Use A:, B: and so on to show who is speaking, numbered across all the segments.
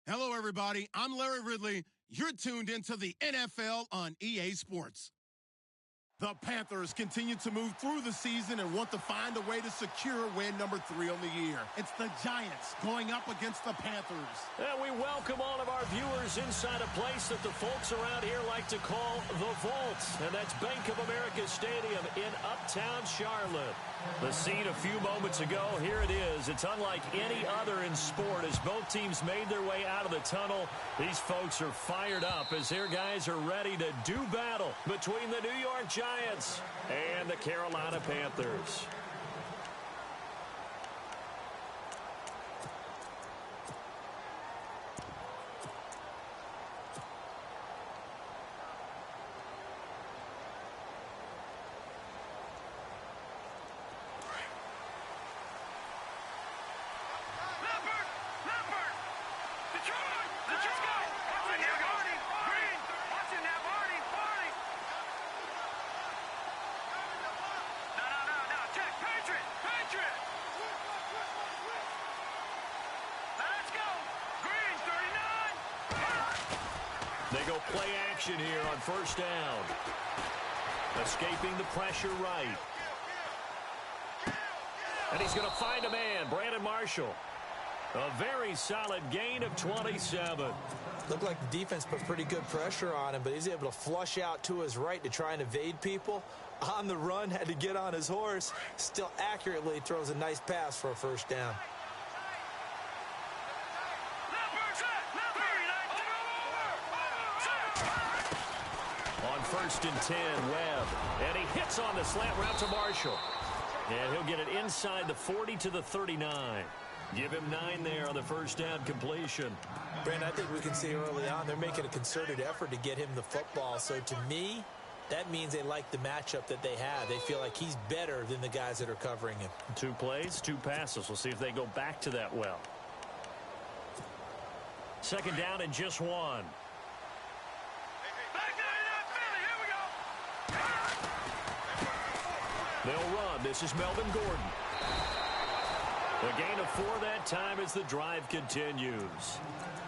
A: Hello, everybody. I'm Larry Ridley. You're tuned into the NFL on EA Sports. The Panthers continue to move through the season and want to find a way to secure win number 3 on the year. It's the Giants going up against the Panthers.
B: And we welcome all of our viewers inside a place that the folks around here like to call the Vault. And that's Bank of America Stadium in Uptown Charlotte. The scene a few moments ago, here it is. It's unlike any other in sport as both teams made their way out of the tunnel. These folks are fired up as their guys are ready to do battle between the New York Giants and the Carolina Panthers. They go play action here on first down. Escaping the pressure right. And he's going to find a man, Brandon Marshall. A very solid gain of 27.
C: Looked like the defense put pretty good pressure on him, but he's able to flush out to his right to try and evade people. On the run, had to get on his horse. Still accurately throws a nice pass for a first down.
B: On first and 10, Webb. And he hits on the slant route to Marshall. And he'll get it inside the 40 to the 39. Give him 9 there on the first down completion.
C: Brandon, I think we can see early on they're making a concerted effort to get him the football. So to me, that means they like the matchup that they have. They feel like he's better than the guys that are covering him. 2
B: plays, 2 passes. We'll see if they go back to that well. Second down and just 1. They'll run. This is Melvin Gordon. A gain of 4 that time as the drive continues.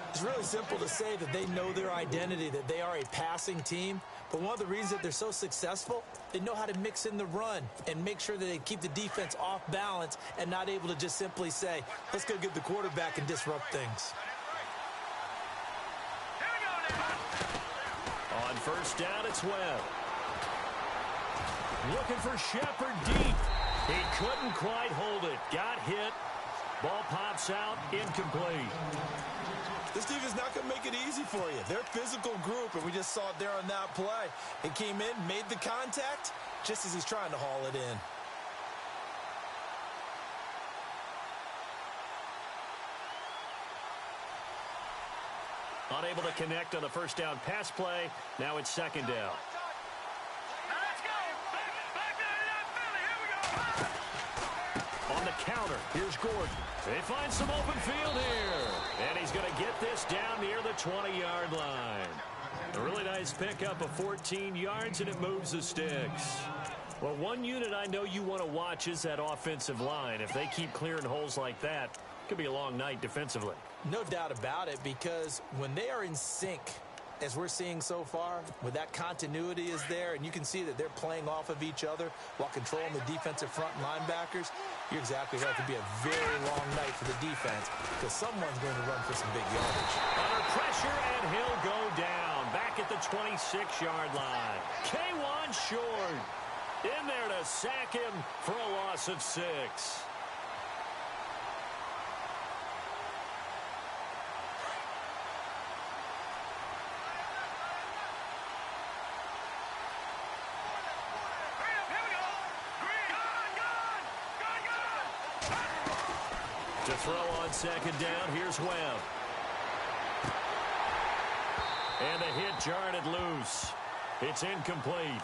C: It's really simple to say that they know their identity, that they are a passing team. But one of the reasons that they're so successful, they know how to mix in the run and make sure that they keep the defense off balance and not able to just simply say, let's go get the quarterback and disrupt things.
B: On first down, it's Webb. Looking for Shepard deep. He couldn't quite hold it. Got hit. Ball pops out. Incomplete.
C: This defense is not going to make it easy for you. They're a physical group, and we just saw it there on that play. It came in, made the contact, just as he's trying to haul it in.
B: Unable to connect on the first down pass play. Now it's second down. On the counter, here's Gordon. They find some open field here. And he's going to get this down near the 20-yard line. A really nice pickup of 14 yards, and it moves the sticks. Well, one unit I know you want to watch is that offensive line. If they keep clearing holes like that, it could be a long night defensively.
C: No doubt about it, because when they are in sync, as we're seeing so far, with that continuity is there, and you can see that they're playing off of each other while controlling the defensive front linebackers, you're exactly right. It could be a very long night for the defense because someone's going to run for some big yardage.
B: Under pressure, and he'll go down back at the 26-yard line. K1 short. In there to sack him for a loss of 6. To throw on second down, here's Webb. And a hit jarred it loose. It's incomplete.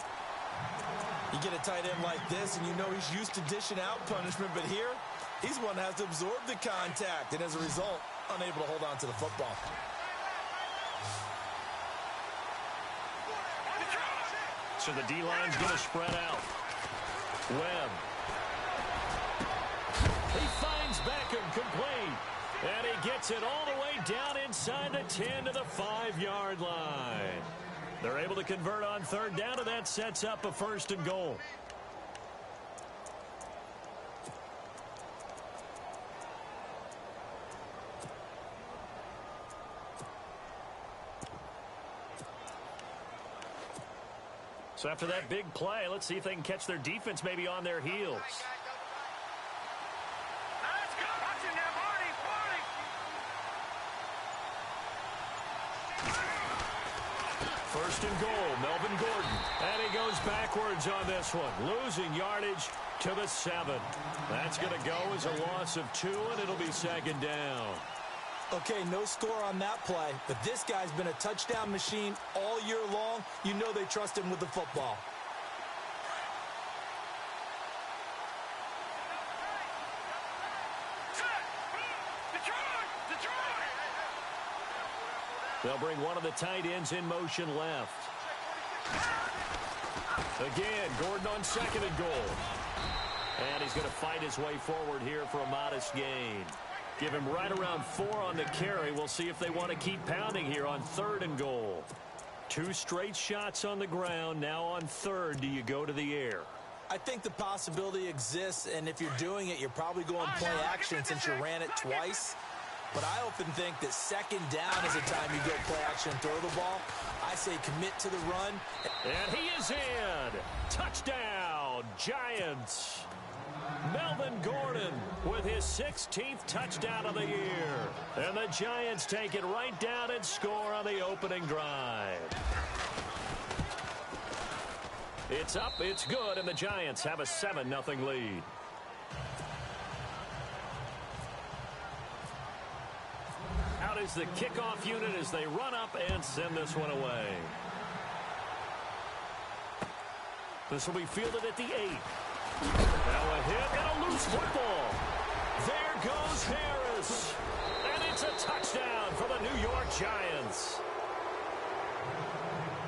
C: You get a tight end like this, and you know he's used to dishing out punishment, but here, he's one that has to absorb the contact, and as a result, unable to hold on to the football.
B: So the D-line's going to spread out. Webb. He finds Beckham complete. And he gets it all the way down inside the 10 to the 5-yard line. They're able to convert on third down, and that sets up a 1st and goal. So after that big play, let's see if they can catch their defense maybe on their heels. First and goal, Melvin Gordon. And he goes backwards on this one, losing yardage to the 7. That's going to go as a loss of 2, and it'll be 2nd down.
C: Okay, no score on that play, but this guy's been a touchdown machine all year long. You know they trust him with the football.
B: They'll bring one of the tight ends in motion left. Again, Gordon on 2nd and goal. And he's going to fight his way forward here for a modest gain. Give him right around 4 on the carry. We'll see if they want to keep pounding here on 3rd and goal. 2 straight shots on the ground. Now on 3rd, do you go to the air?
C: I think the possibility exists, and if you're doing it, you're probably going play action since you ran it twice. But I often think that 2nd down is a time you go play action and throw the ball. I say commit to the run.
B: And he is in. Touchdown, Giants. Melvin Gordon with his 16th touchdown of the year. And the Giants take it right down and score on the opening drive. It's up, it's good, and the Giants have a 7-0 lead. Out is the kickoff unit as they run up and send this one away. This will be fielded at the 8. Now a hit and a loose football. There goes Harris. And it's a touchdown for the New York Giants.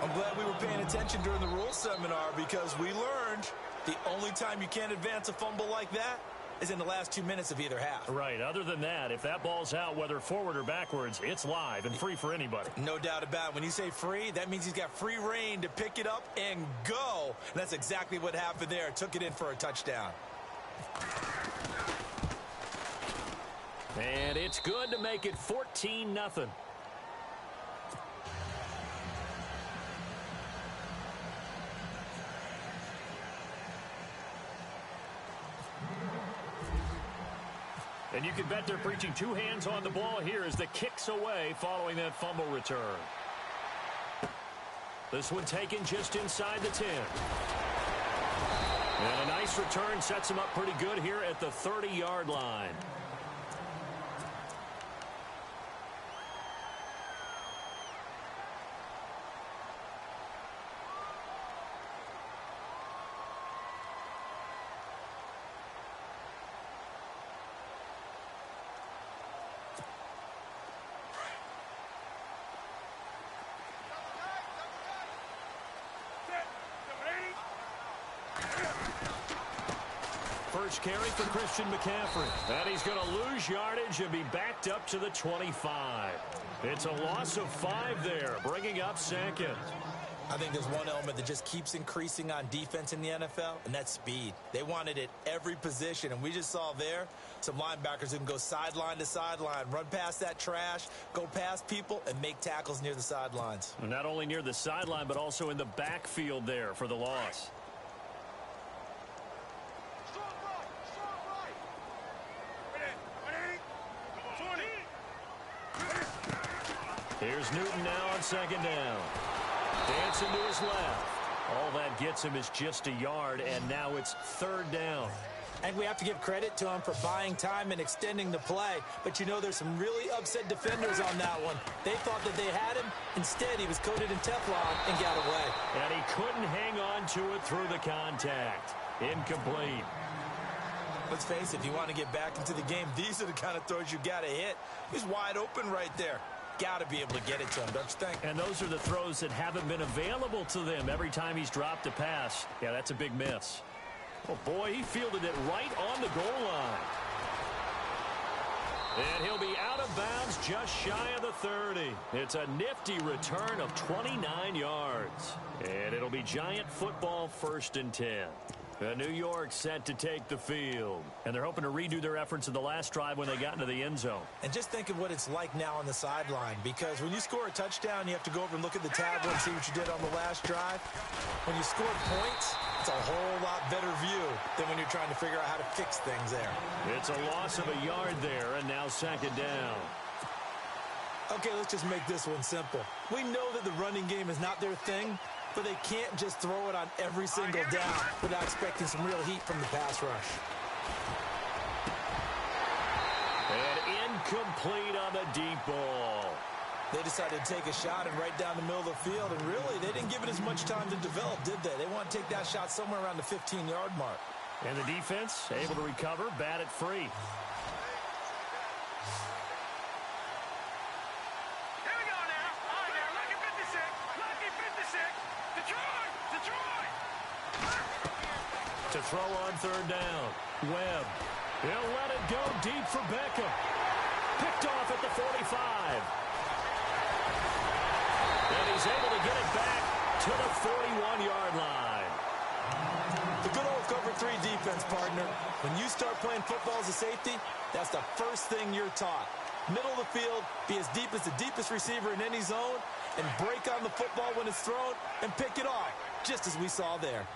C: I'm glad we were paying attention during the rules seminar because we learned the only time you can't advance a fumble like that is in the last 2 minutes of either half.
B: Right. Other than that, if that ball's out, whether forward or backwards, it's live and free for anybody.
C: No doubt about it. When you say free, that means he's got free reign to pick it up and go. And that's exactly what happened there. Took it in for a touchdown.
B: And it's good to make it 14-0. And you can bet they're preaching 2 hands on the ball here as the kick's away following that fumble return. This one taken just inside the 10. And a nice return sets him up pretty good here at the 30-yard line. First carry for Christian McCaffrey. And he's going to lose yardage and be backed up to the 25. It's a loss of 5 there, bringing up 2nd.
C: I think there's one element that just keeps increasing on defense in the NFL, and that's speed. They want it at every position, and we just saw there some linebackers who can go sideline to sideline, run past that trash, go past people, and make tackles near the sidelines.
B: Not only near the sideline, but also in the backfield there for the loss. Here's Newton now on 2nd down. Dancing to his left. All that gets him is just a yard, and now it's 3rd down.
C: And we have to give credit to him for buying time and extending the play. But you know there's some really upset defenders on that one. They thought that they had him. Instead, he was coated in Teflon and got away.
B: And he couldn't hang on to it through the contact. Incomplete.
C: Let's face it, if you want to get back into the game, these are the kind of throws you got to hit. He's wide open right there. Got to be able to get it to him, don't you think?
B: And those are the throws that haven't been available to them every time he's dropped a pass. Yeah, that's a big miss. Oh, boy, he fielded it right on the goal line. And he'll be out of bounds just shy of the 30. It's a nifty return of 29 yards. And it'll be Giant football 1st and 10. New York set to take the field. And they're hoping to redo their efforts in the last drive when they got into the end zone.
C: And just think of what it's like now on the sideline, because when you score a touchdown, you have to go over and look at the tablet and see what you did on the last drive. When you score points, it's a whole lot better view than when you're trying to figure out how to fix things there.
B: It's a loss of a yard there, and now 2nd down.
C: Okay, let's just make this one simple. We know that the running game is not their thing, but they can't just throw it on every single down without expecting some real heat from the pass rush.
B: And incomplete on the deep ball.
C: They decided to take a shot and right down the middle of the field, and really, they didn't give it as much time to develop, did they? They want to take that shot somewhere around the 15-yard mark.
B: And the defense able to recover, bat it free. To throw on 3rd down. Webb. He'll let it go deep for Beckham. Picked off at the 45. And he's able to get it back to the 41-yard line.
C: The good old cover 3 defense, partner. When you start playing football as a safety, that's the first thing you're taught. Middle of the field, be as deep as the deepest receiver in any zone, and break on the football when it's thrown and pick it off, just as we saw there.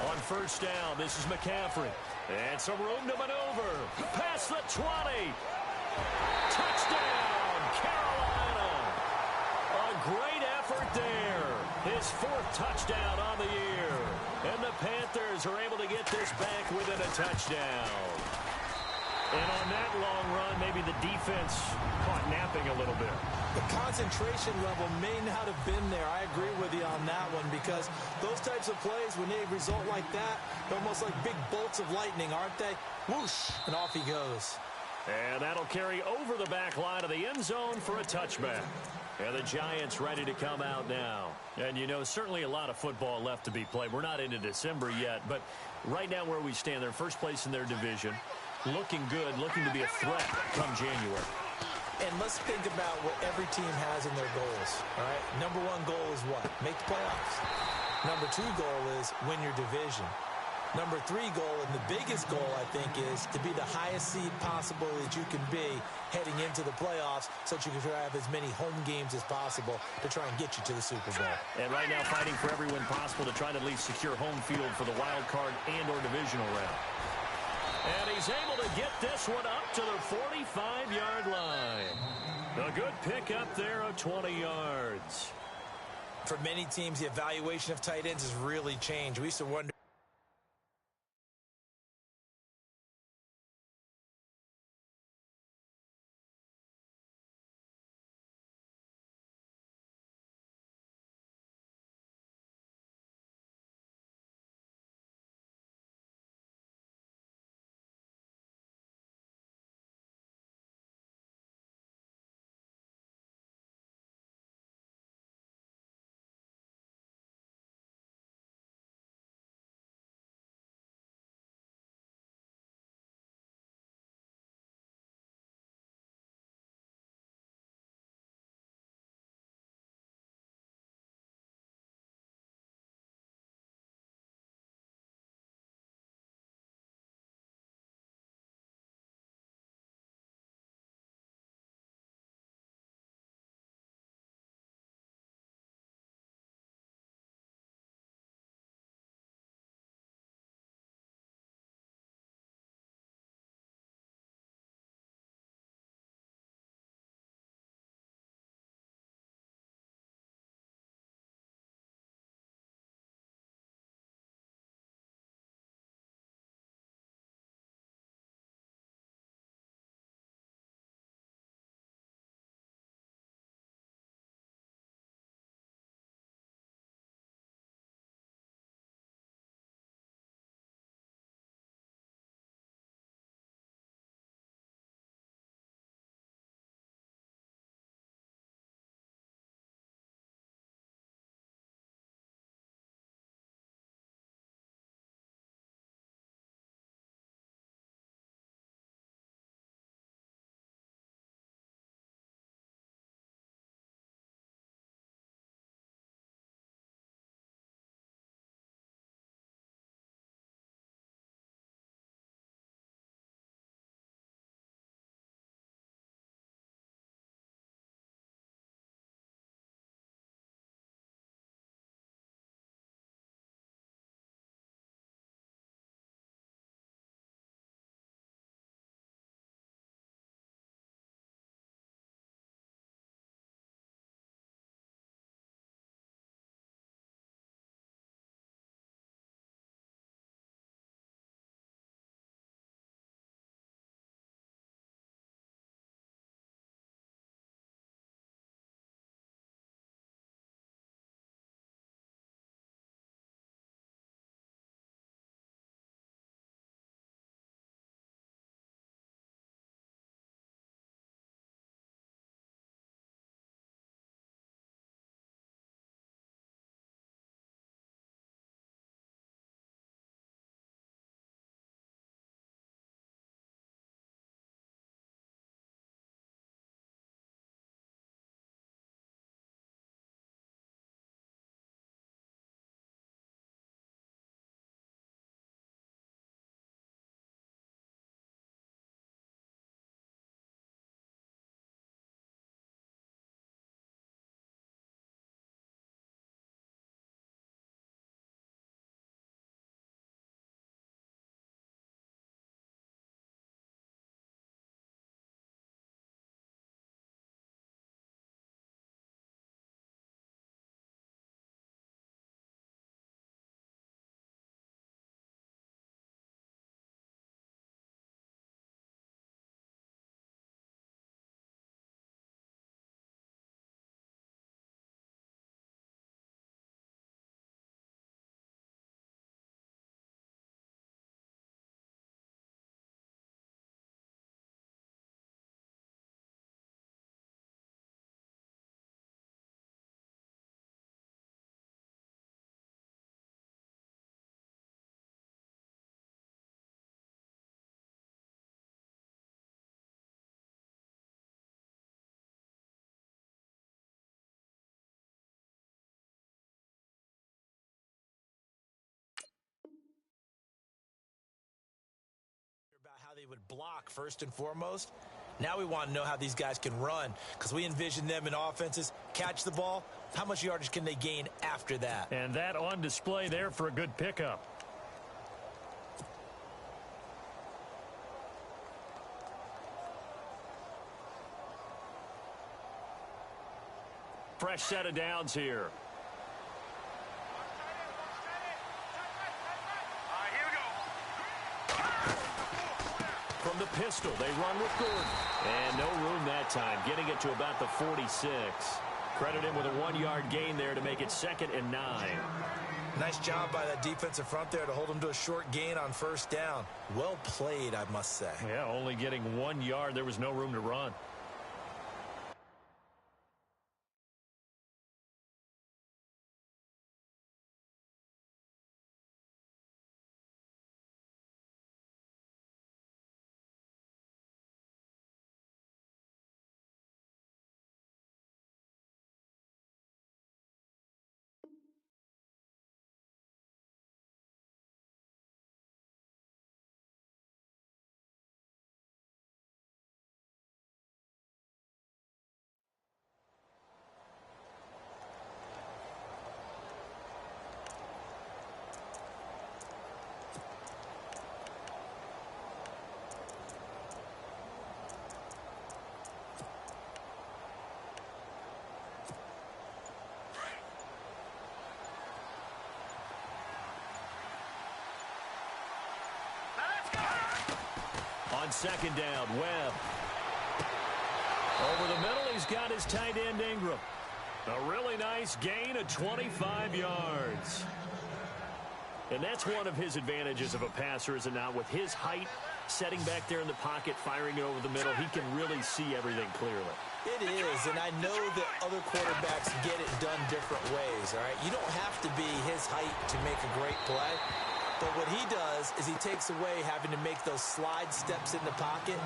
B: On 1st down, this is McCaffrey. And some room to maneuver. Past the 20. Touchdown, Carolina. A great effort there. His 4th touchdown on the year. And the Panthers are able to get this back within a touchdown. And on that long run, maybe the defense caught napping a little bit.
C: The concentration level may not have been there. I agree with you on that one, because those types of plays, when they result like that, they're almost like big bolts of lightning, aren't they? Whoosh, and off he goes.
B: And that'll carry over the back line of the end zone for a touchback. And the Giants ready to come out now. And, you know, certainly a lot of football left to be played. We're not into December yet, but right now where we stand, they're first place in their division. Looking good, looking to be a threat come January.
C: And let's think about what every team has in their goals, all right? Number 1 goal is what? Make the playoffs. Number 2 goal is win your division. Number 3 goal, and the biggest goal, I think, is to be the highest seed possible that you can be heading into the playoffs, so that you can have as many home games as possible to try and get you to the Super Bowl.
B: And right now fighting for every win possible to try to at least secure home field for the wild card and or divisional round. And he's able to get this one up to the 45-yard line. A good pickup there of 20 yards.
C: For many teams, the evaluation of tight ends has really changed. We used to wonder they would block first and foremost. Now we want to know how these guys can run, because we envision them in offenses, catch the ball. How much yardage can they gain after that?
B: And that on display there for a good pickup. Fresh set of downs here. From the pistol, they run with Gordon. And no room that time, getting it to about the 46. Credit him with a 1-yard gain there to make it 2nd and 9.
C: Nice job by that defensive front there to hold him to a short gain on first down. Well played, I must say.
B: Yeah, only getting 1 yard. There was no room to run. On 2nd down, Webb. Over the middle, he's got his tight end, Ingram. A really nice gain of 25 yards. And that's one of his advantages of a passer, is it not? With his height, setting back there in the pocket, firing it over the middle, he can really see everything clearly.
C: It is, and I know that other quarterbacks get it done different ways, all right? You don't have to be his height to make a great play. But what he does is he takes away having to make those slide steps in the pocket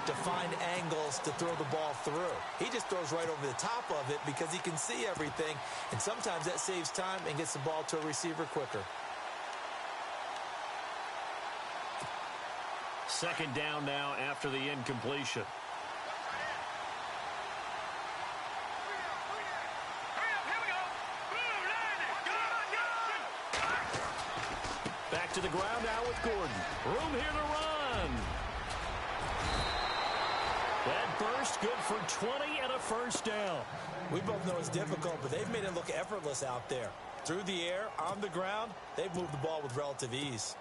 C: to find angles to throw the ball through. He just throws right over the top of it because he can see everything, and sometimes that saves time and gets the ball to a receiver quicker.
B: 2nd down now after the incompletion. Back to the ground now with Gordon. Room here to run. That burst good for 20 and a first down.
C: We both know it's difficult, but they've made it look effortless out there. Through the air, on the ground, they've moved the ball with relative ease.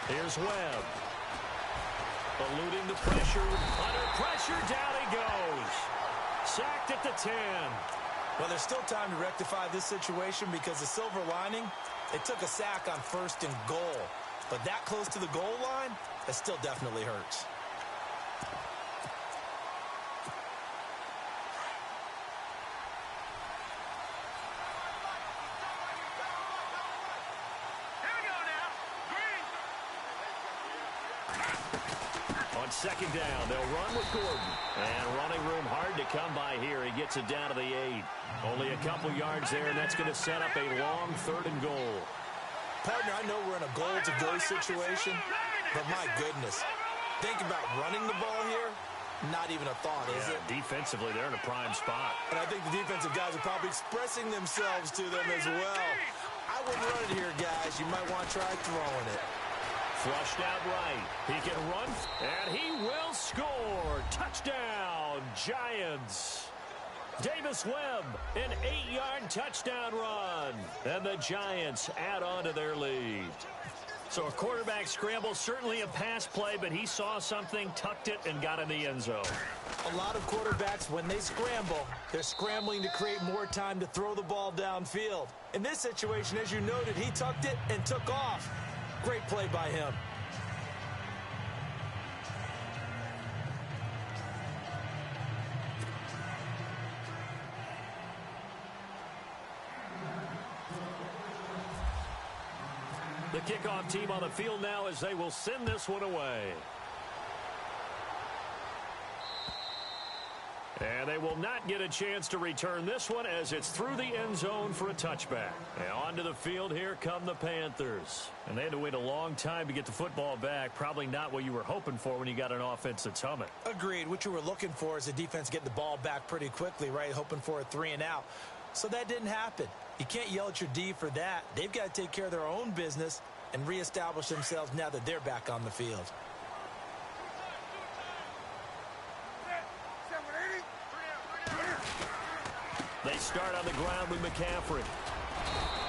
B: Here's Webb. Eluding the pressure. Under pressure, down he goes. Sacked at the 10.
C: Well, there's still time to rectify this situation because the silver lining, it took a sack on 1st and goal. But that close to the goal line, it still definitely hurts.
B: On 2nd down, they'll run with Gordon. And running room hard to come by here. He gets it down to the 8. Only a couple yards there, and that's going to set up a long 3rd and goal.
C: Partner, I know we're in a goal-to-go situation, but my goodness. Think about running the ball here. Not even a thought, is it?
B: Defensively, they're in a prime spot.
C: And I think the defensive guys are probably expressing themselves to them as well. I wouldn't run it here, guys. You might want to try throwing it.
B: Flushed out right. He can run, and he will score. Touchdown, Giants. Davis Webb, an 8-yard touchdown run. And the Giants add on to their lead. So a quarterback scramble, certainly a pass play, but he saw something, tucked it, and got in the end zone.
C: A lot of quarterbacks, when they scramble, they're scrambling to create more time to throw the ball downfield. In this situation, as you noted, he tucked it and took off. Great play by him.
B: The kickoff team on the field now as they will send this one away. And they will not get a chance to return this one as it's through the end zone for a touchback. And onto the field, here come the Panthers. And they had to wait a long time to get the football back. Probably not what you were hoping for when you got an offense that's humming.
C: Agreed. What you were looking for is the defense getting the ball back pretty quickly, right? Hoping for a 3-and-out. So that didn't happen. You can't yell at your D for that. They've got to take care of their own business and reestablish themselves now that they're back on the field.
B: They start on the ground with McCaffrey.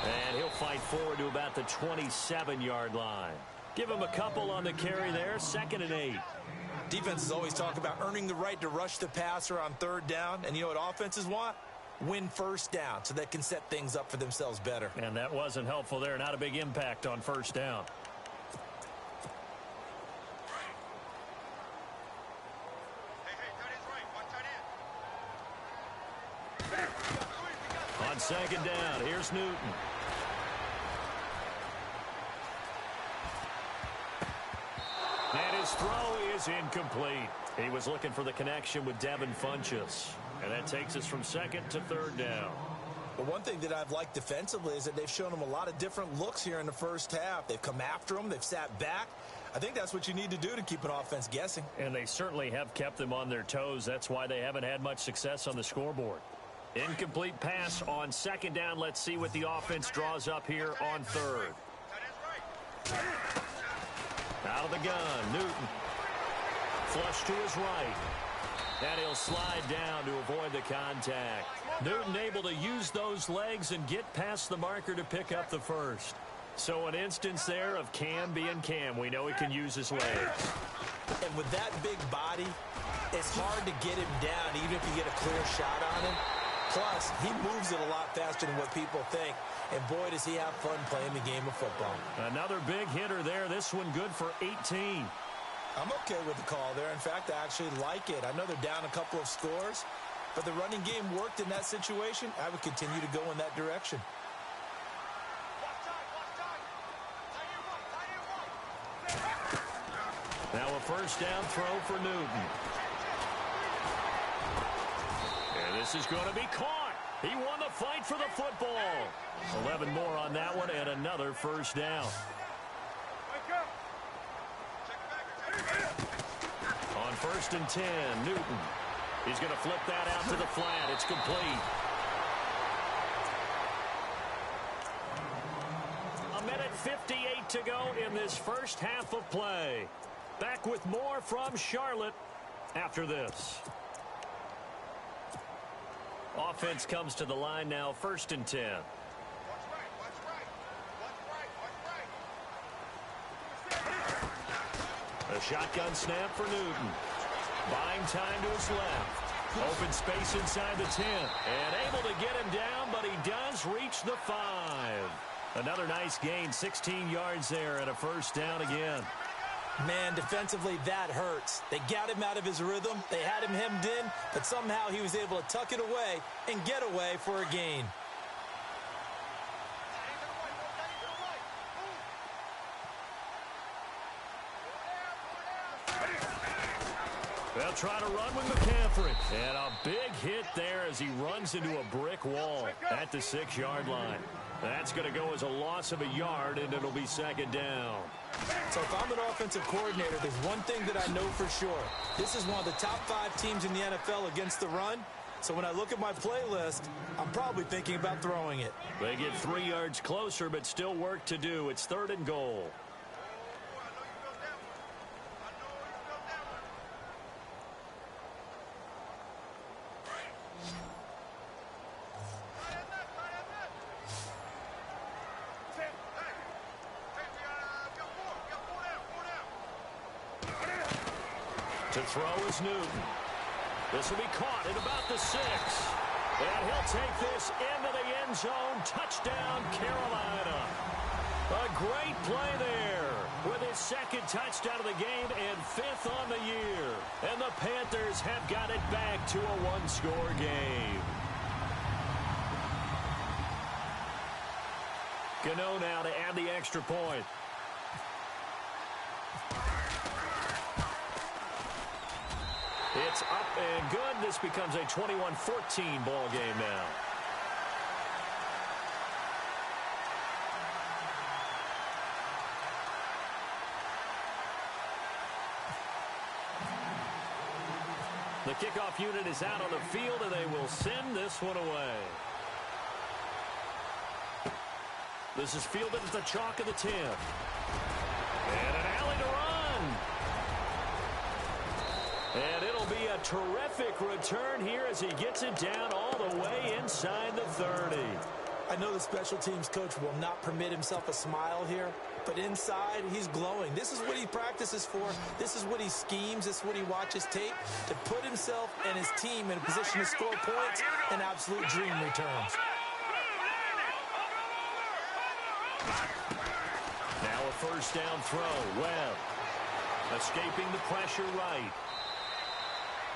B: And he'll fight forward to about the 27-yard line. Give him a couple on the carry there, 2nd and 8.
C: Defenses always talk about earning the right to rush the passer on 3rd down. And you know what offenses want? Win 1st down so they can set things up for themselves better.
B: And that wasn't helpful there. Not a big impact on 1st down. On 2nd down, here's Newton. And his throw is incomplete. He was looking for the connection with Devin Funchess. And that takes us from 2nd to 3rd down.
C: But one thing that I've liked defensively is that they've shown them a lot of different looks here in the first half. They've come after them. They've sat back. I think that's what you need to do to keep an offense guessing.
B: And they certainly have kept them on their toes. That's why they haven't had much success on the scoreboard. Incomplete pass on 2nd down. Let's see what the offense draws up here on 3rd. Out of the gun, Newton. Flush to his right. And he'll slide down to avoid the contact. Newton able to use those legs and get past the marker to pick up the 1st. So an instance there of Cam being Cam. We know he can use his legs.
C: And with that big body, it's hard to get him down even if you get a clear shot on him. Plus, he moves it a lot faster than what people think. And boy, does he have fun playing the game of football.
B: Another big hitter there. This one good for 18.
C: I'm okay with the call there. In fact, I actually like it. I know they're down a couple of scores, but the running game worked in that situation. I would continue to go in that direction.
B: Now a 1st down throw for Newton. And this is going to be caught. He won the fight for the football. 11 more on that one and another 1st down. On 1st and 10, Newton. He's going to flip that out to the flat. It's complete. A minute 58 to go in this first half of play. Back with more from Charlotte after this. Offense comes to the line now, 1st and 10. A shotgun snap for Newton. Buying time to his left. Open space inside the 10. And able to get him down, but he does reach the 5. Another nice gain, 16 yards there and a 1st down again.
C: Man, defensively, that hurts. They got him out of his rhythm. They had him hemmed in, but somehow he was able to tuck it away and get away for a gain.
B: They'll try to run with McCaffrey. And a big hit there as he runs into a brick wall at the 6-yard line. That's going to go as a loss of a yard, and it'll be 2nd down.
C: So if I'm an offensive coordinator, there's one thing that I know for sure. This is one of the top 5 teams in the NFL against the run. So when I look at my playlist, I'm probably thinking about throwing it.
B: They get 3 yards closer, but still work to do. It's 3rd and goal. To throw is Newton. This will be caught at about the 6. And he'll take this into the end zone. Touchdown, Carolina. A great play there with his 2nd touchdown of the game and 5th on the year. And the Panthers have got it back to a 1-score game. Gano now to add the extra point. That's up and good. This becomes a 21-14 ball game now. The kickoff unit is out on the field, and they will send this one away. This is fielded at the chalk of the 10. And an alley to run. And it'll be a terrific return here as he gets it down all the way inside the 30.
C: I know the special teams coach will not permit himself a smile here, but inside, he's glowing. This is what he practices for. This is what he schemes. This is what he watches tape to put himself and his team in a position to score points. An absolute dream returns.
B: Now a first down throw. Webb escaping the pressure right.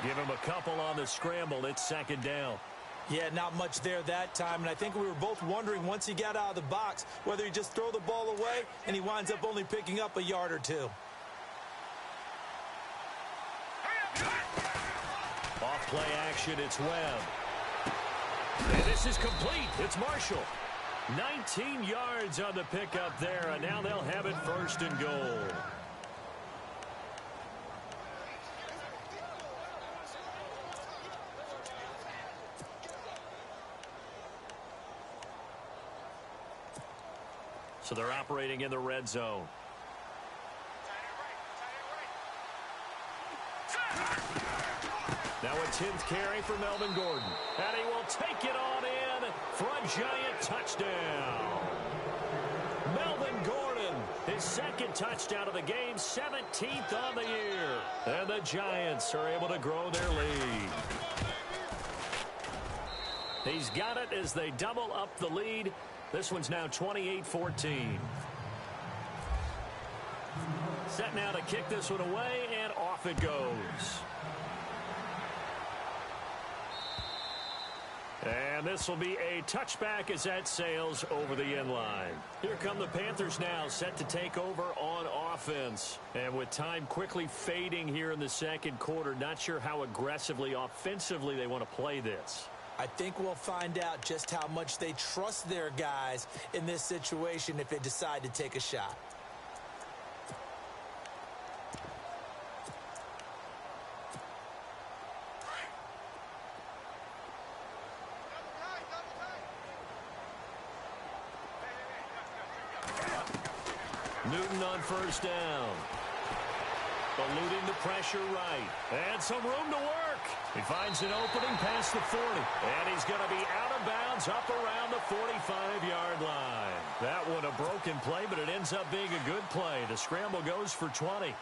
B: Give him a couple on the scramble. It's second down.
C: Yeah, not much there that time, and I think we were both wondering once he got out of the box whether he'd just throw the ball away, and he winds up only picking up a yard or two.
B: Off play action, it's Webb. And this is complete. It's Marshall. 19 yards on the pickup there, and now they'll have it first and goal. So they're operating in the red zone. Now a 10th carry for Melvin Gordon. And he will take it on in for a giant touchdown. Melvin Gordon, his second touchdown of the game, 17th on the year. And the Giants are able to grow their lead. He's got it as they double up the lead. This one's now 28-14. Set now to kick this one away, and off it goes. And this will be a touchback as that sails over the end line. Here come the Panthers now, set to take over on offense. And with time quickly fading here in the second quarter, not sure how aggressively, offensively they want to play this.
C: I think we'll find out just how much they trust their guys in this situation if they decide to take a shot.
B: Newton on first down. Eluding the pressure right. And some room to work. He finds an opening past the 40. And he's going to be out of bounds up around the 45-yard line. That one a broken play, but it ends up being a good play. The scramble goes for 20.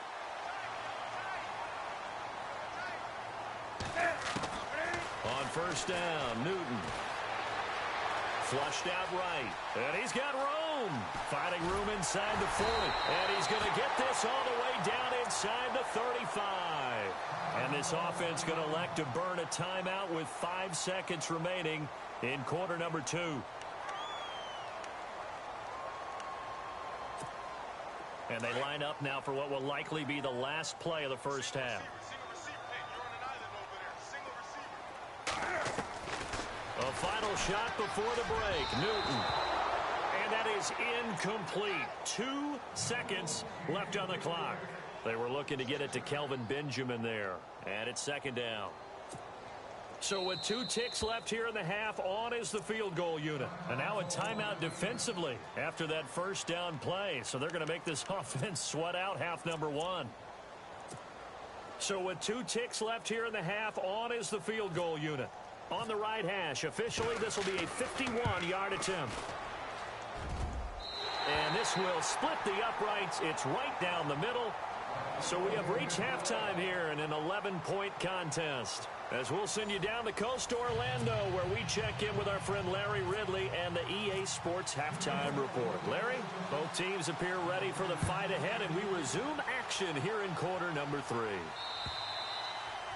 B: On first down, Newton. Flushed out right. And he's got room. Finding room inside the 40. And he's going to get this all the way down inside the 35. And this offense going to elect to burn a timeout with 5 seconds remaining in quarter number 2. And they line up now for what will likely be the last play of the first half. A final shot before the break. Newton. And that is incomplete. 2 seconds left on the clock. They were looking to get it to Kelvin Benjamin there. And it's second down. So with 2 ticks left here in the half, on is the field goal unit. And now a timeout defensively after that first down play. So they're going to make this offense sweat out half number 1. So with 2 ticks left here in the half, on is the field goal unit. On the right hash, officially this will be a 51-yard attempt. And this will split the uprights. It's right down the middle. So we have reached halftime here in an 11-point contest. As we'll send you down the coast to Orlando, where we check in with our friend Larry Ridley and the EA Sports Halftime Report. Larry, both teams appear ready for the fight ahead, and we resume action here in quarter number 3.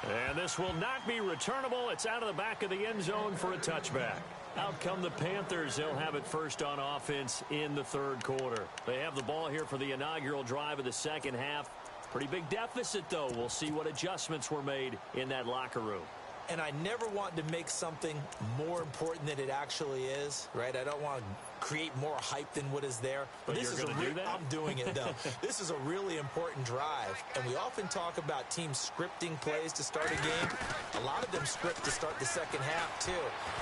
B: And this will not be returnable. It's out of the back of the end zone for a touchback. Out come the Panthers. They'll have it first on offense in the third quarter. They have the ball here for the inaugural drive of the second half. Pretty big deficit, though. We'll see what adjustments were made in that locker room.
C: And I never want to make something more important than it actually is, right? I don't want to create more hype than what is there.
B: But
C: this
B: you're
C: is
B: going to do that?
C: I'm doing it, though. This is a really important drive. And we often talk about teams scripting plays to start a game. A lot of them script to start the second half, too.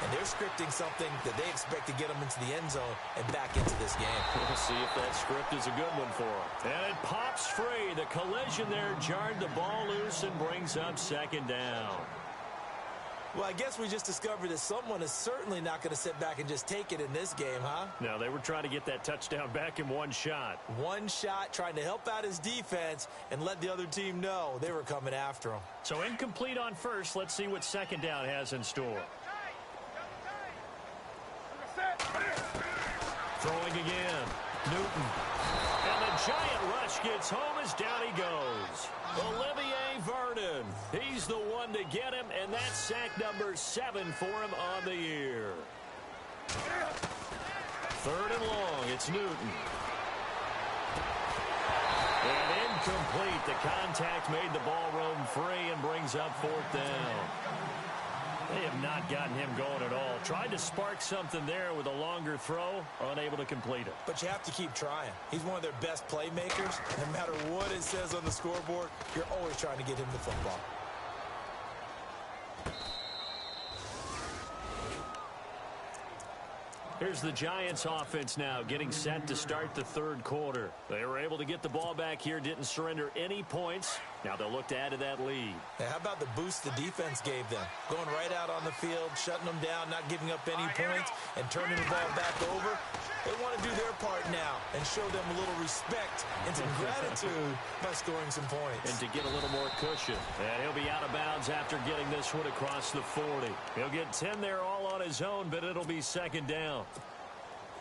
C: And they're scripting something that they expect to get them into the end zone and back into this game.
B: We'll see if that script is a good one for them. And it pops free. The collision there jarred the ball loose and brings up second down.
C: Well, I guess we just discovered that someone is certainly not going to sit back and just take it in this game, huh?
B: No, they were trying to get that touchdown back in one shot.
C: One shot, trying to help out his defense and let the other team know they were coming after him.
B: So incomplete on first. Let's see what second down has in store. Throwing again. Newton. And the giant rush gets home as down he goes. Olivier Vernon. He's the one to get him, and that's sack number 7 for him on the year. Third and long. It's Newton. And incomplete. The contact made the ball roam free and brings up fourth down. They have not gotten him going at all. Tried to spark something there with a longer throw, unable to complete it.
C: But you have to keep trying. He's one of their best playmakers. No matter what it says on the scoreboard, you're always trying to get him the football.
B: Here's the Giants offense now getting set to start the third quarter. They were able to get the ball back here, didn't surrender any points. Now they'll look to add to that lead.
C: Now, how about the boost the defense gave them? Going right out on the field, shutting them down, not giving up any points, and turning the ball back over. They want to do their part now and show them a little respect and some gratitude by scoring some points.
B: And to get a little more cushion. And he'll be out of bounds after getting this one across the 40. He'll get 10 there all on his own, but it'll be second down.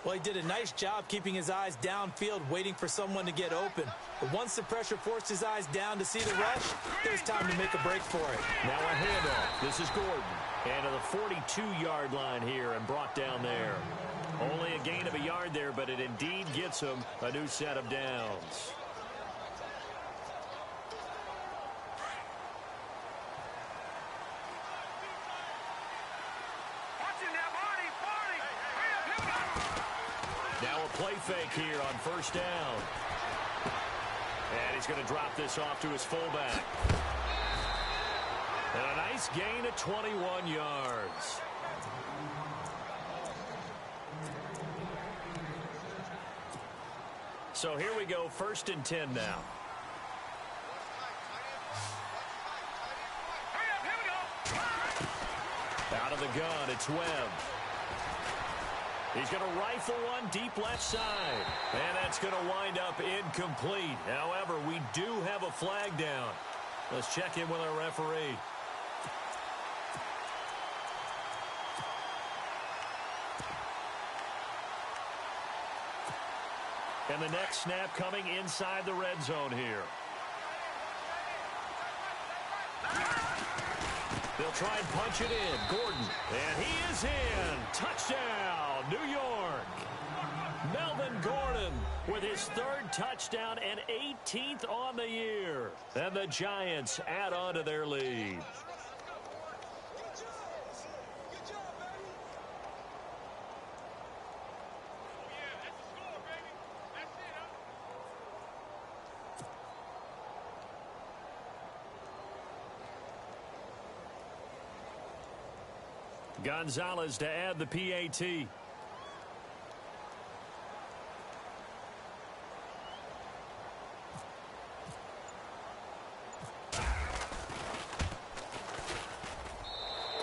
C: Well, he did a nice job keeping his eyes downfield, waiting for someone to get open. But once the pressure forced his eyes down to see the rush, it was time to make a break for it.
B: Now a handoff. This is Gordon. And to the 42-yard line here and brought down there. Only a gain of a yard there, but it indeed gets him a new set of downs. Now a play fake here on first down. And he's going to drop this off to his fullback. And a nice gain of 21 yards. So here we go, first and 10 now. Out of the gun, it's Webb. He's going to rifle one deep left side. And that's going to wind up incomplete. However, we do have a flag down. Let's check in with our referee. And the next snap coming inside the red zone here. They'll try and punch it in. Gordon. And he is in. Touchdown, New York. Melvin Gordon with his third touchdown and 18th on the year. And the Giants add on to their lead. Gonzalez to add the PAT.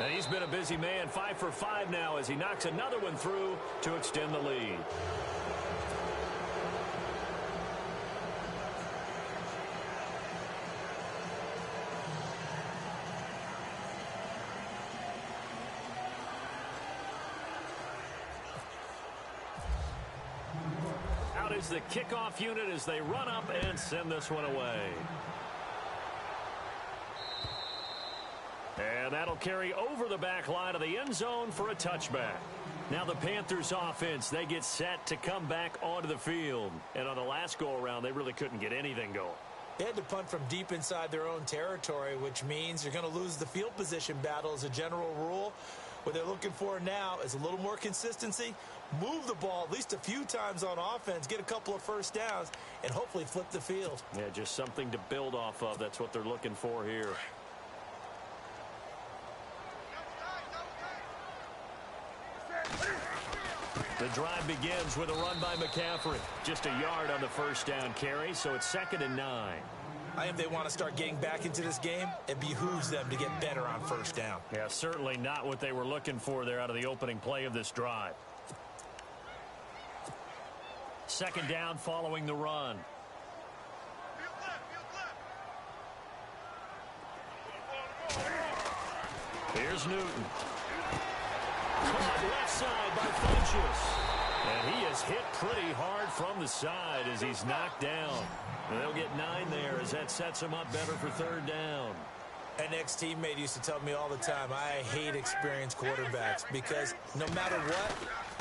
B: And he's been a busy man, 5 for 5 now as he knocks another one through to extend the lead. Is the kickoff unit as they run up and send this one away. And that'll carry over the back line of the end zone for a touchback. Now the Panthers offense, they get set to come back onto the field. And on the last go-around, they really couldn't get anything going.
C: They had to punt from deep inside their own territory, which means you're going to lose the field position battle as a general rule. What they're looking for now is a little more consistency, move the ball at least a few times on offense, get a couple of first downs, and hopefully flip the field.
B: Yeah, just something to build off of. That's what they're looking for here. The drive begins with a run by McCaffrey. Just a yard on the first down carry, so it's 2nd and 9.
C: I think they want to start getting back into this game. It behooves them to get better on first down.
B: Yeah, certainly not what they were looking for there out of the opening play of this drive. 2nd down following the run. Here's Newton. Caught left side by Funchess. And he is hit pretty hard from the side as he's knocked down. And they'll get 9 there as that sets him up better for 3rd down.
C: An ex-teammate used to tell me all the time, I hate experienced quarterbacks because no matter what,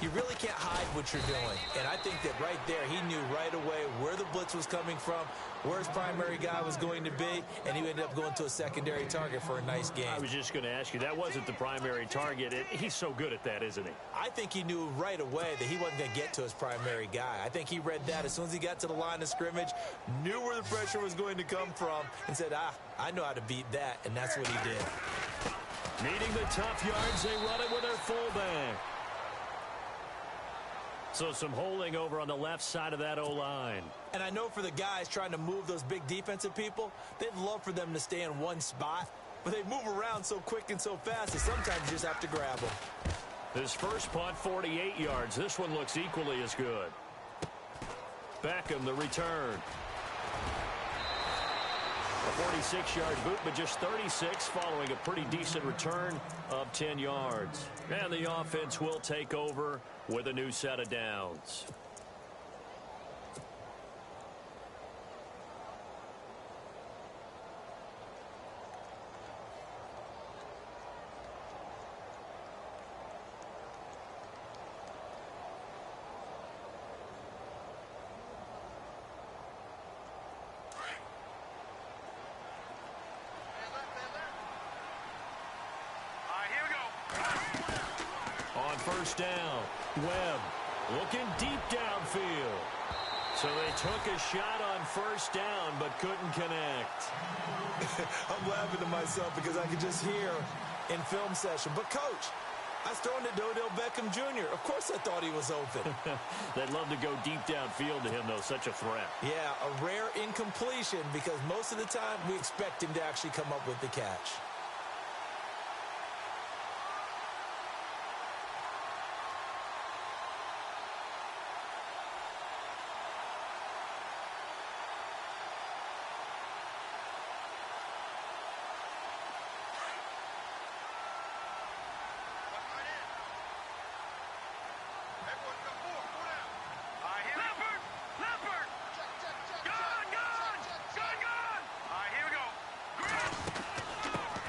C: you really can't hide what you're doing. And I think that right there, he knew right away where the blitz was coming from, where his primary guy was going to be, and he ended up going to a secondary target for a nice game.
B: I was just going to ask you, that wasn't the primary target. He's so good at that, isn't he?
C: I think he knew right away that he wasn't going to get to his primary guy. I think he read that as soon as he got to the line of scrimmage, knew where the pressure was going to come from, and said, I know how to beat that, and that's what he did.
B: Needing the tough yards, they run it with their fullback. So some holding over on the left side of that O-line.
C: And I know for the guys trying to move those big defensive people, they'd love for them to stay in one spot, but they move around so quick and so fast that sometimes you just have to grab them.
B: His first punt, 48 yards. This one looks equally as good. Beckham, the return. A 46-yard boot, but just 36 following a pretty decent return of 10 yards. And the offense will take over with a new set of downs. First down. Webb looking deep downfield. So they took a shot on first down but couldn't connect.
C: I'm laughing to myself because I could just hear in film session. But, Coach, I was throwing to Odell Beckham Jr. Of course I thought he was open.
B: They'd love to go deep downfield to him, though. Such a threat.
C: Yeah, a rare incompletion because most of the time we expect him to actually come up with the catch.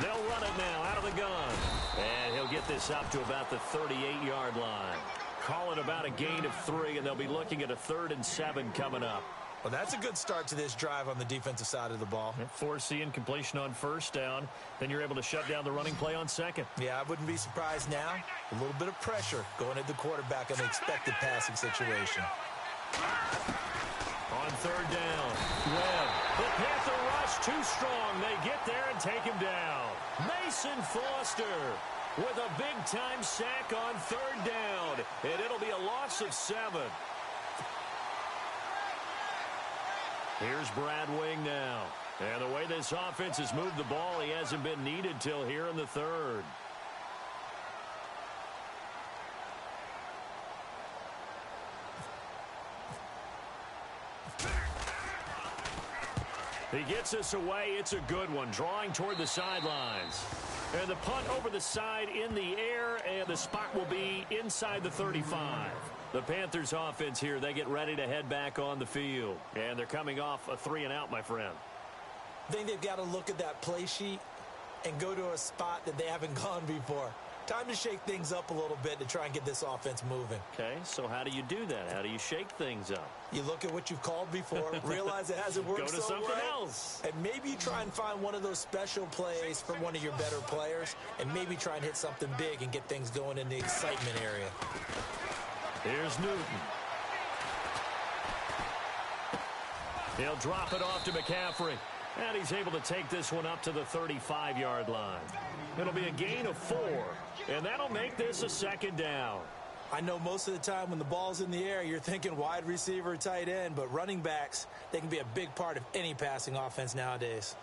B: They'll run it now out of the gun. And he'll get this up to about the 38-yard line. Call it about a gain of 3, and they'll be looking at a 3rd and 7 coming up.
C: Well, that's a good start to this drive on the defensive side of the ball.
B: Forcing completion on first down. Then you're able to shut down the running play on second.
C: Yeah, I wouldn't be surprised now. A little bit of pressure going at the quarterback in an expected passing situation.
B: On 3rd down, Webb. The Panther rush too strong. They get there and take him down. Mason Foster with a big-time sack on 3rd down. And it'll be a loss of 7. Here's Brad Wing now. And the way this offense has moved the ball, he hasn't been needed till here in the 3rd. He gets us away. It's a good one. Drawing toward the sidelines. And the punt over the side in the air, and the spot will be inside the 35. The Panthers offense here, they get ready to head back on the field. And they're coming off a 3-and-out, my friend.
C: I think they've got to look at that play sheet and go to a spot that they haven't gone before. Time to shake things up a little bit to try and get this offense moving.
B: Okay, so how do you do that? How do you shake things up?
C: You look at what you've called before, realize it hasn't worked
B: so well. Go to something else.
C: And maybe you try and find one of those special plays from one of your better players, and maybe try and hit something big and get things going in the excitement area.
B: Here's Newton. He'll drop it off to McCaffrey. And he's able to take this one up to the 35-yard line. It'll be a gain of 4, and that'll make this a second down.
C: I know most of the time when the ball's in the air, you're thinking wide receiver, tight end, but running backs, they can be a big part of any passing offense nowadays.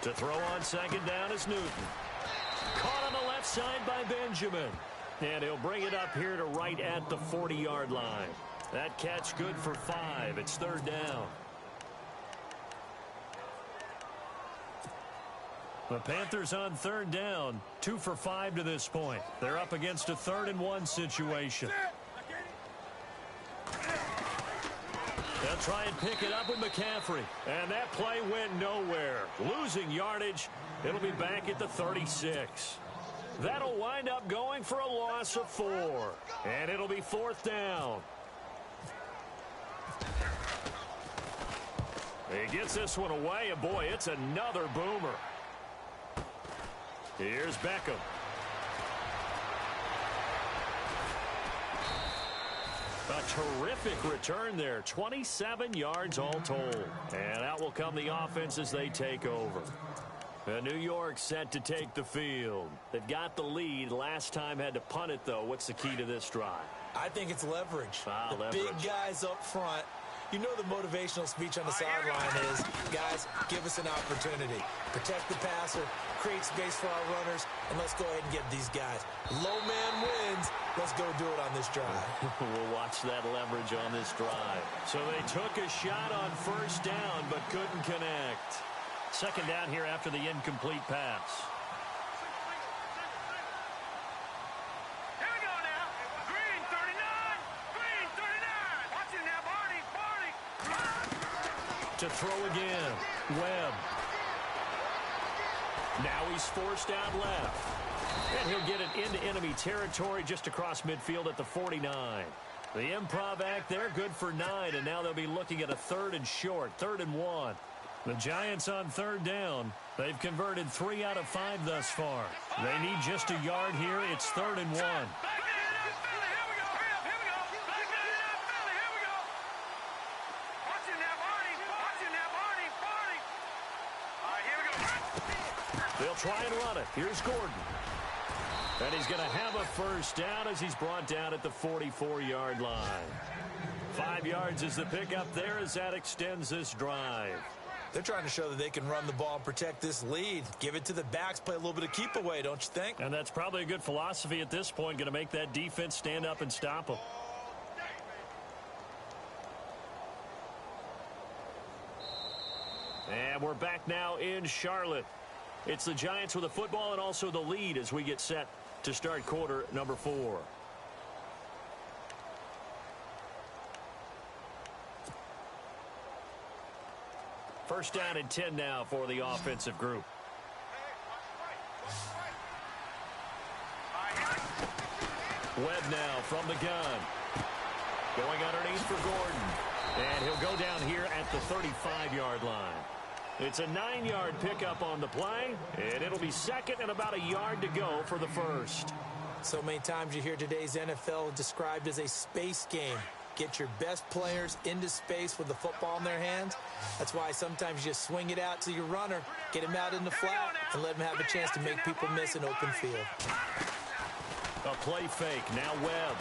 B: To throw on second down is Newton. Caught on the left side by Benjamin. And he'll bring it up here to right at the 40-yard line. That catch good for 5. It's third down. The Panthers on third down, 2 for 5 to this point. They're up against a 3rd-and-1 situation. They'll try and pick it up with McCaffrey. And that play went nowhere. Losing yardage. It'll be back at the 36. That'll wind up going for a loss of 4. And it'll be 4th down. He gets this one away, and boy, it's another boomer. Here's Beckham. A terrific return there. 27 yards all told. And out will come the offense as they take over. New York set to take the field. They've got the lead. Last time had to punt it, though. What's the key to this drive?
C: I think it's leverage.
B: Leverage.
C: Big guys up front. You know the motivational speech on the sideline is, guys, give us an opportunity. Protect the passer, create space for our runners, and let's go ahead and get these guys. Low man wins. Let's go do it on this drive.
B: We'll watch that leverage on this drive. So they took a shot on first down, but couldn't connect. Second down here after the incomplete pass.
D: Here we go now. Green 39. Green 39. Watch it now, Barney.
B: To throw again. Webb. Now he's forced out left. And he'll get it into enemy territory just across midfield at the 49. The improv act there, good for 9, and now they'll be looking at a 3rd and short, 3rd and 1. The Giants on third down. They've converted 3 out of 5 thus far. They need just a yard here. It's 3rd and 1. They'll try and run it. Here's Gordon. And he's going to have a first down as he's brought down at the 44-yard line. 5 yards is the pickup there as that extends this drive.
C: They're trying to show that they can run the ball and protect this lead. Give it to the backs, play a little bit of keep away, don't you think?
B: And that's probably a good philosophy at this point, going to make that defense stand up and stop them. And we're back now in Charlotte. It's the Giants with the football and also the lead as we get set to start quarter number 4. First down and 10 now for the offensive group. Webb now from the gun. Going underneath for Gordon. And he'll go down here at the 35-yard line. It's a 9-yard pickup on the play, and it'll be second and about a yard to go for the first.
C: So many times you hear today's NFL described as a space game. Get your best players into space with the football in their hands. That's why sometimes you just swing it out to your runner, get him out in the flat, and let him have a chance to make people miss an open field.
B: A play fake. Now Webb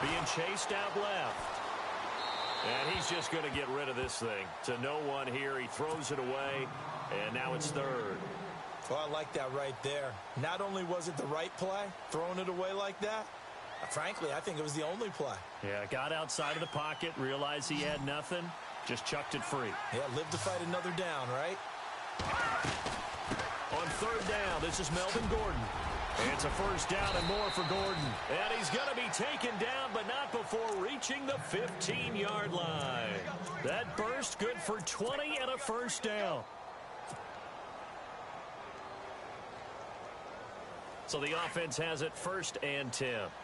B: being chased out left. And he's just going to get rid of this thing. To no one here. He throws it away, and now it's third.
C: Well, I like that right there. Not only was it the right play, throwing it away like that, frankly, I think it was the only play.
B: Yeah, got outside of the pocket, realized he had nothing, just chucked it free.
C: Yeah, live to fight another down, right?
B: On third down, this is Melvin Gordon. It's a first down and more for Gordon. And he's going to be taken down, but not before reaching the 15-yard line. That burst good for 20 and a first down. So the offense has it 1st and 10.
D: All right,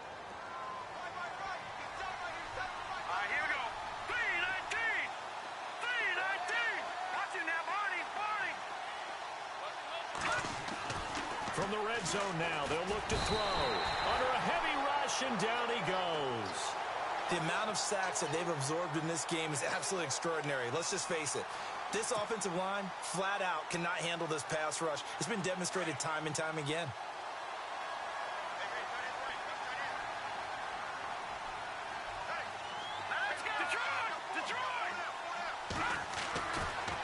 D: here we go. 3-19. 3-19. Watch it now, Barney.
B: From the red zone now, they'll look to throw. Under a heavy rush, and down he goes.
C: The amount of sacks that they've absorbed in this game is absolutely extraordinary. Let's just face it. This offensive line, flat out, cannot handle this pass rush. It's been demonstrated time and time again.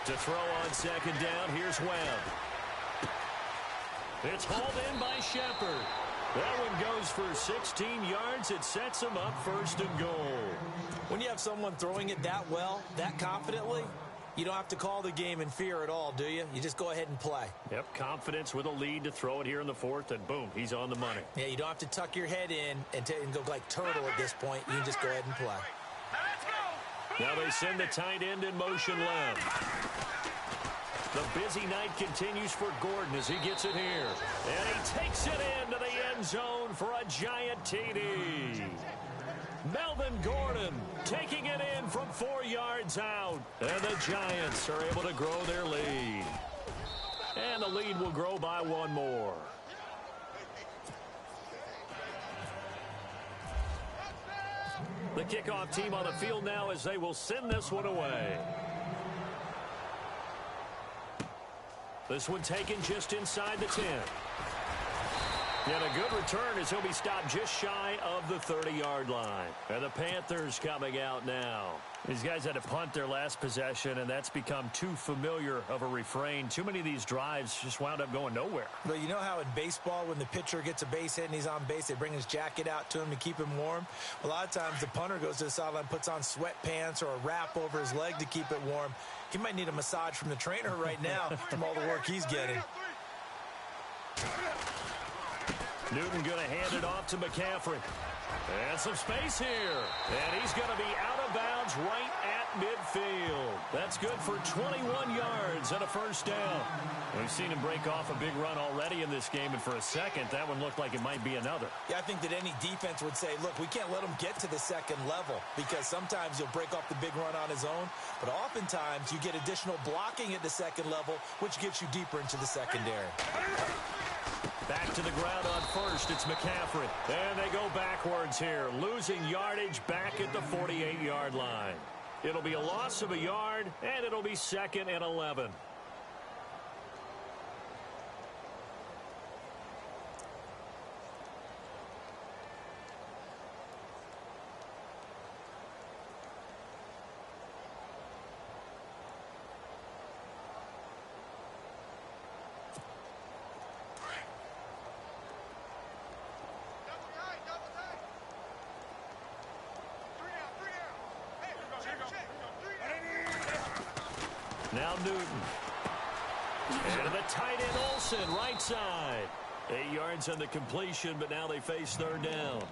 B: To throw on 2nd down, here's Webb. It's hauled in by Shepard. That one goes for 16 yards. It sets him up 1st and goal.
C: When you have someone throwing it that well, that confidently, you don't have to call the game in fear at all, do you? You just go ahead and play.
B: Yep, confidence with a lead to throw it here in the 4th, and boom, he's on the money.
C: Yeah, you don't have to tuck your head in and go like turtle at this point. You can just go ahead and play.
B: Now they send the tight end in motion left. The busy night continues for Gordon as he gets it here. And he takes it into the end zone for a giant TD. Melvin Gordon taking it in from 4 yards out. And the Giants are able to grow their lead. And the lead will grow by 1 more. The kickoff team on the field now as they will send this one away. This one taken just inside the 10. And a good return as he'll be stopped just shy of the 30-yard line. And the Panthers coming out now. These guys had to punt their last possession, and that's become too familiar of a refrain. Too many of these drives just wound up going nowhere.
C: But you know how in baseball, when the pitcher gets a base hit and he's on base, they bring his jacket out to him to keep him warm? A lot of times the punter goes to the sideline, puts on sweatpants or a wrap over his leg to keep it warm. He might need a massage from the trainer right now from all the work he's getting.
B: Newton going to hand it off to McCaffrey. And some space here. And he's going to be out of bounds right at midfield. That's good for 21 yards and a first down. We've seen him break off a big run already in this game, and for a second, that one looked like it might be another.
C: Yeah, I think that any defense would say, look, we can't let him get to the second level because sometimes he'll break off the big run on his own, but oftentimes you get additional blocking at the second level, which gets you deeper into the secondary.
B: Back to the ground on first. It's McCaffrey. And they go backwards here, losing yardage back at the 48-yard line. It'll be a loss of a yard, and it'll be 2nd and 11. Now Newton. And the tight end Olsen, right side. 8 yards on the completion, but now they face 3rd down.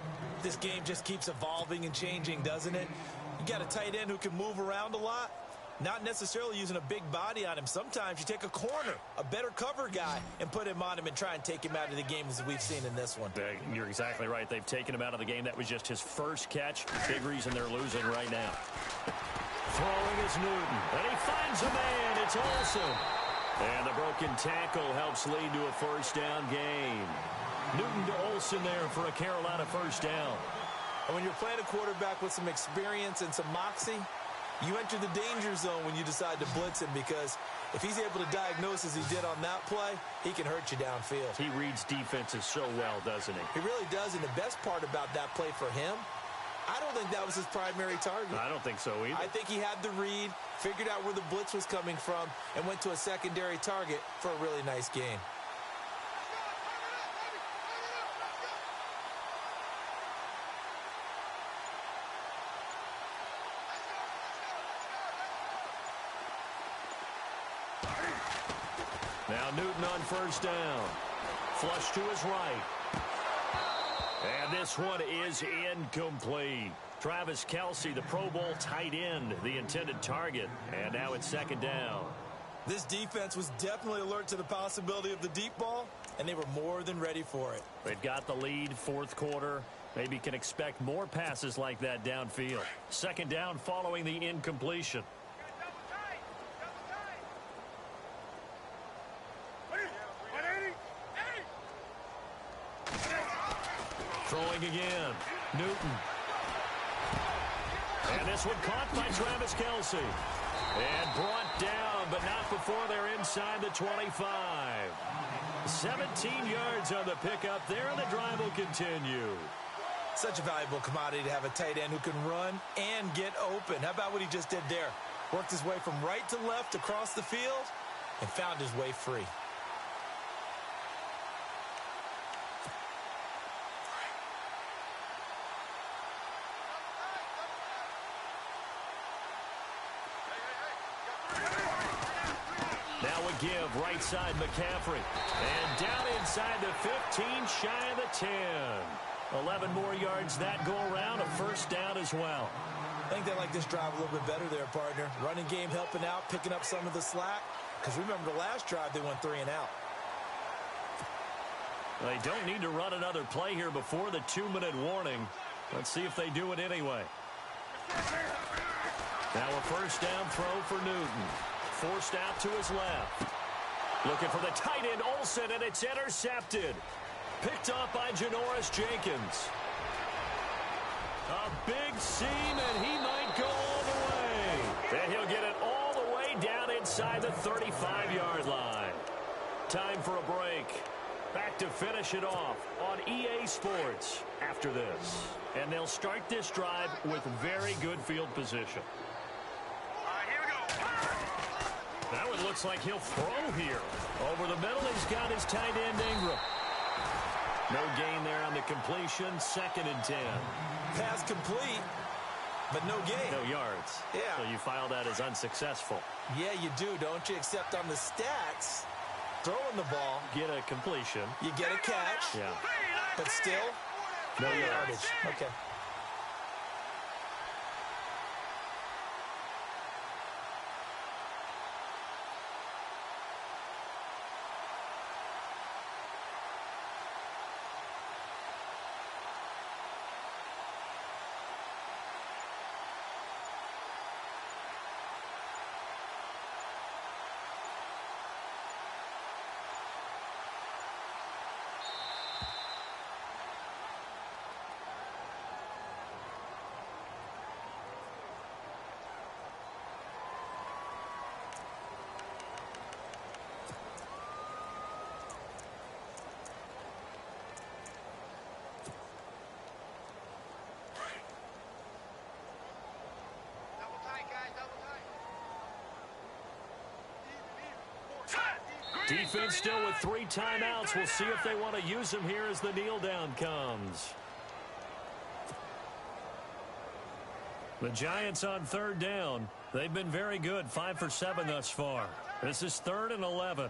C: This game just keeps evolving and changing, doesn't it? You got a tight end who can move around a lot, not necessarily using a big body on him. Sometimes you take a corner, a better cover guy, and put him on him and try and take him out of the game as we've seen in this one.
B: You're exactly right. They've taken him out of the game. That was just his first catch. Big reason they're losing right now. Throwing is Newton. And he finds a man. It's Olsen. And the broken tackle helps lead to a first down gain. Newton to Olsen there for a Carolina first down.
C: And when you're playing a quarterback with some experience and some moxie, you enter the danger zone when you decide to blitz him, because if he's able to diagnose as he did on that play, he can hurt you downfield.
B: He reads defenses so well, doesn't he?
C: He really does, and the best part about that play for him, I don't think that was his primary target.
B: I don't think so either.
C: I think he had the read, figured out where the blitz was coming from, and went to a secondary target for a really nice gain.
B: Now Newton on first down. Flush to his right. And this one is incomplete. Travis Kelce, the Pro Bowl tight end, the intended target. And now it's second down.
C: This defense was definitely alert to the possibility of the deep ball, and they were more than ready for it.
B: They've got the lead, fourth quarter. Maybe can expect more passes like that downfield. Second down following the incompletion. Throwing again. Newton. And this one caught by Travis Kelce. And brought down, but not before they're inside the 25. 17 yards on the pickup there, and the drive will continue.
C: Such a valuable commodity to have a tight end who can run and get open. How about what he just did there? Worked his way from right to left across the field and found his way free.
B: Now a give, right side McCaffrey. And down inside the 15, shy of the 10. 11 more yards that go around, a first down as well.
C: I think they like this drive a little bit better there, partner. Running game helping out, picking up some of the slack. Because remember the last drive, they went 3 and out.
B: They don't need to run another play here before the 2-minute warning. Let's see if they do it anyway. Now a first down throw for Newton. Forced out to his left. Looking for the tight end, Olsen, and it's intercepted. Picked up by Janoris Jenkins. A big seam, and he might go all the way. And he'll get it all the way down inside the 35-yard line. Time for a break. Back to finish it off on EA Sports after this. And they'll start this drive with very good field position. Now it looks like he'll throw here. Over the middle, he's got his tight end Ingram. No gain there on the completion. 2nd and 10.
C: Pass complete, but no gain.
B: No yards.
C: Yeah.
B: So you file that as unsuccessful.
C: Yeah, you do, don't you? Except on the stats, throwing the ball.
B: Get a completion.
C: You get a catch.
B: Yeah.
C: But still, no yardage. Okay.
B: Defense still with 3 timeouts. We'll see if they want to use them here as the kneel down comes. The Giants on 3rd down. They've been very good, 5 for 7 thus far. This is 3rd and 11.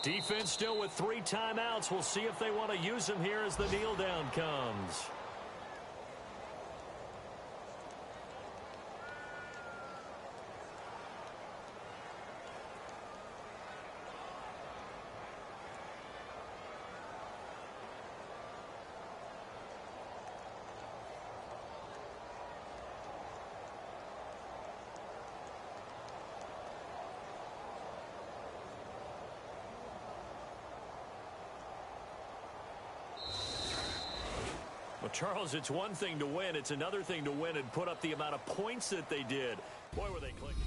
B: Defense still with 3 timeouts. We'll see if they want to use them here as the kneel down comes. Well, Charles, it's one thing to win. It's another thing to win and put up the amount of points that they did. Boy, were they clicking.